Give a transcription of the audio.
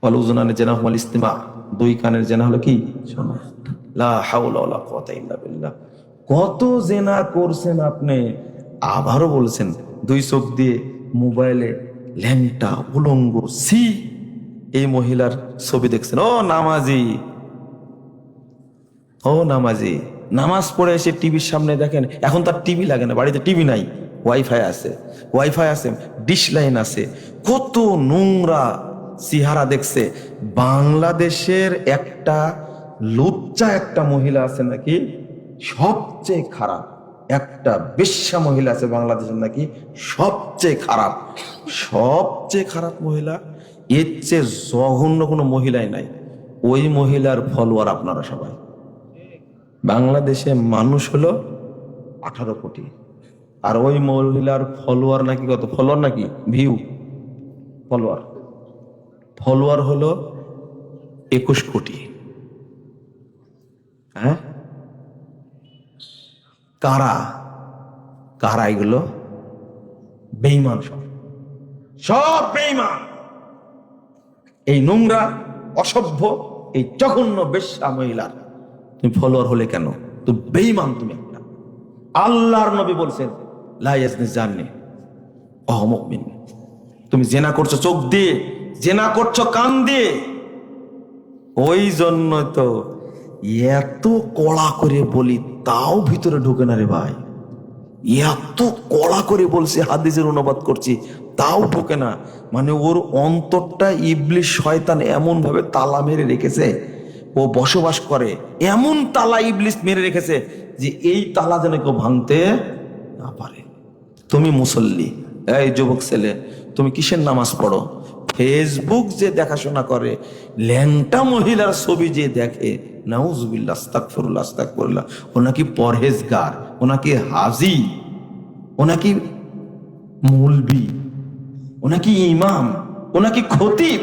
ওয়াল উযুনানি জিনা হুয়াল ইস্তিমা, দুই কানের জেনা হলো কি? শোনা। লা হাওলা ওয়ালা কুওয়াতা ইল্লা বিল্লাহ। কত জেনা করছেন আপনি, আবারও বলছেন দুই চোখ দিয়ে মোবাইলে ল্যাংটা উলঙ্গ সি এই মহিলার ছবি দেখছেন। ও নামাজি, ও নামাজি, নামাজ পড়ে এসে টিভির সামনে দেখেন। এখন তার টিভি লাগে না, বাড়িতে টিভি নাই, ওয়াইফাই আছে, ওয়াইফাই আছে, ডিশ লাইন আছে। কত নোংরা চেহারা দেখছে। বাংলাদেশের একটা লুচ্চা একটা মহিলা আছে নাকি সবচেয়ে খারাপ, একটা বেশ্যা মহিলা আছে বাংলাদেশের নাকি সবচেয়ে খারাপ, সবচেয়ে খারাপ মহিলা। এর চেয়ে জঘন্য কোনো মহিলাই নাই। ওই মহিলার ফলোয়ার আপনারা সবাই। বাংলাদেশে মানুষ হলো 18 কোটি, আর ওই মহিলার ফলোয়ার নাকি কত? ফলোয়ার নাকি ভিউ, ফলোয়ার, ফলোয়ার হলো 21 কোটি। হ্যাঁ, কারা কারা এগুলো? বেঈমান, সব সব বেঈমান। এই নোংরা অসভ্য এই জঘন্য বেশ্যা মহিলার তুমি ফলোয়ার হলে কেন? তুমি বেঈমান, তুমি একটা। আল্লাহর নবী বলছেন লা ইয়াজনি জান্নি ওয়া মুমিন। তুমি জেনা করছো চোখ দিয়ে, জেনা করছো কান দিয়ে। ওই জন্য তো এত কড়া করে বলি, তাও ভিতরে ঢুকে না রে ভাই। এত কড়া করে বলছে, হাদিসের অনুবাদ করছি, তাও ঢোকে না। মানে ওর অন্তরটা ইবলিশ শয়তান এমন ভাবে তালা মেরে রেখেছে, ও বসবাস করে এমন তালা ইবলিশ মেরে রেখেছে যে এই তালা যেন কেউ ভাঙতে না পারে। তুমি মুসল্লি, এই যুবক ছেলে, তুমি কিসের নামাজ পড়ো? ফেসবুক যে দেখাশোনা করে, ল্যাংটা মহিলার ছবি যে দেখে, নাউজুবিল্লাহ আস্তাগফিরুল্লাহ আস্তাগফিরুল্লাহ, ও নাকি পরহেজগার, ও নাকি হাজি, ও নাকি মৌলবি, ও নাকি ইমাম, ও নাকি খতিব।